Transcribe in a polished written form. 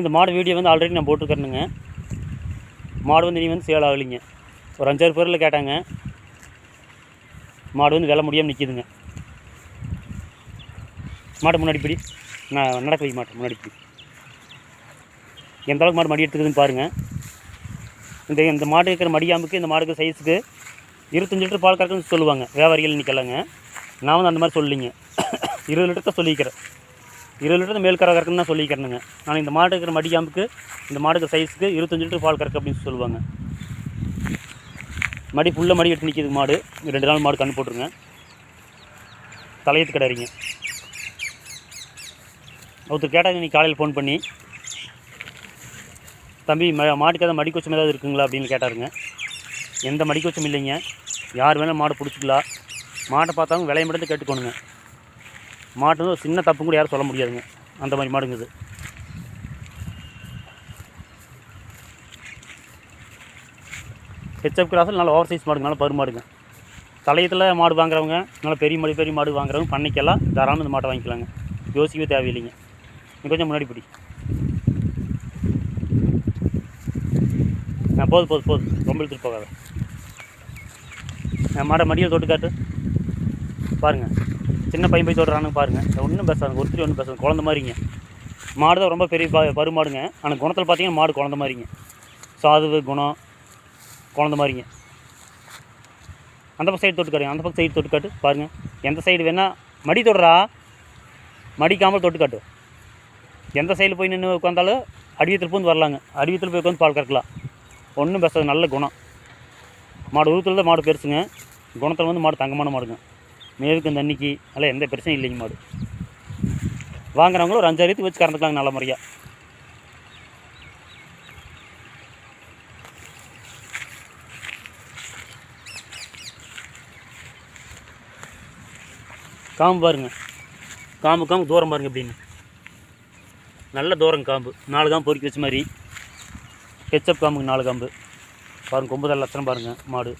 இந்த மாடு வீடியோ வந்து ஆல்ரெடி நான் போட்டுருக்கேனுங்க. மாடு வந்து இனி வந்து சேல் ஆகலைங்க. ஒரு 5-6 பேரில் கேட்டாங்க. மாடு வந்து விலை முடியாமல் நிற்கிதுங்க. மாட்டை முன்னாடி பிடி, நான் நடக்க வைக்க மாட்டேன். முன்னாடி பிடி. எந்த அளவுக்கு மாடு மடி எடுத்துக்குதுன்னு பாருங்கள். இந்த மாடு இருக்கிற மடியாம்புக்கு இந்த மாடுக்கு சைஸுக்கு 25 லிட்டர் பால் கறக்குன்னு சொல்லுவாங்க வியாபாரிகள் இன்றைக்கெல்லாங்க. நான் வந்து அந்த மாதிரி சொல்லிங்க. 20 லிட்டர் தான் சொல்லிக்கிறேன். 20 லிட்டர் மேல் கறக்குன்னு தான் சொல்லிக்கிறேனுங்க. ஆனால் இந்த மாடு இருக்கிற மடியாம்புக்கு இந்த மாடுக்கு சைஸுக்கு 25 லிட்டர் பால் கறக்கு அப்படின்னு சொல்லுவாங்க. மடி ஃபுல்லாக மடி எடுத்து நிற்கிது மாடு. 2 நாள் மாடு கண்ணு போட்டுருங்க. தலையத்து கிடாரிங்க. ஒருத்தர் கேட்டாங்க நீ காலையில் ஃபோன் பண்ணி, தம்பி மாட்டுக்கு ஏதாவது மடிக்கொச்சம் ஏதாவது இருக்குங்களா அப்படின்னு கேட்டாருங்க. எந்த மடிக்கொச்சம் இல்லைங்க. யார் வேணால் மாடு பிடிச்சிக்கலாம். மாட்டை பார்த்தாங்க விலையை மட்டும் கேட்டுக்கோணுங்க. மாட்டு வந்து ஒரு சின்ன தப்பு கூட யாரும் சொல்ல முடியாதுங்க. அந்த மாதிரி மாடுங்குது. ஹெச்எஃப் கிராஸில் நல்லா ஓவர் சைஸ் மாடுங்க, நல்லா பருமாடுங்க. தலையத்தில் மாடு வாங்குறவங்க, நல்லா பெரிய மாடு வாங்குறவங்க பண்ணைக்கெல்லாம் தாராளமாக இந்த மாட்டை வாங்கிக்கலாங்க. யோசிக்கவே தேவையில்லைங்க. நீ கொஞ்சம் முன்னாடி பிடி. போதும் ரொம்ப இழுத்துட்டு போகாத. மாடை மடியில் தொட்டு காட்டு பாருங்கள். சின்ன பையன் போய் தொடுறானு பாருங்கள். ஒன்றும் பேசாதுங்க. ஒன்றும் பேசாது. குழந்த மாதிரிங்க. மாடு தான் ரொம்ப பெரிய பருமாடுங்க. ஆனால் குணத்தில் பார்த்தீங்கன்னா மாடு குழந்த மாதிரிங்க. சாதுவு குணம் குழந்த மாதிரிங்க. அந்த பக்கம் சைடு தொட்டு காட்டுங்க. அந்த பக்கம் சைடு தொட்டு காட்டு பாருங்கள். எந்த சைடு வேணால் மடி தொடுறா, மடிக்காமல் தொட்டு காட்டு. எந்த சைடில் போய் நின்று உட்காந்தாலும் அடிவத்தில் பூந்து வரலாங்க. அடிவத்தில் போய் உட்காந்து பால் கறக்கலாம். ஒன்றும் பேசாது. நல்ல குணம். மாடு உருவத்தில் தான் மாடு பெருசுங்க. குணத்தில் வந்து மாடு தங்கமான மாடுங்க. மேலுக்கு இந்த அன்னைக்கு அதெல்லாம் எந்த பிரச்சனையும் இல்லைங்க. மாடு வாங்குறவங்களும் ஒரு 5 வச்சு கறந்துக்கலாங்க நல்ல முறையாக. காம்பு பாருங்கள். காம்பு தூரம் பாருங்கள் எப்படின்னு. நல்ல தூரம் காம்பு. 4 காம்பு பொறுக்கி வச்ச மாதிரி. ஹெச்எஃப் காம்புக்கு 4 காம்பு பாருங்கள். 9 லட்சம் பாருங்கள் மாடு.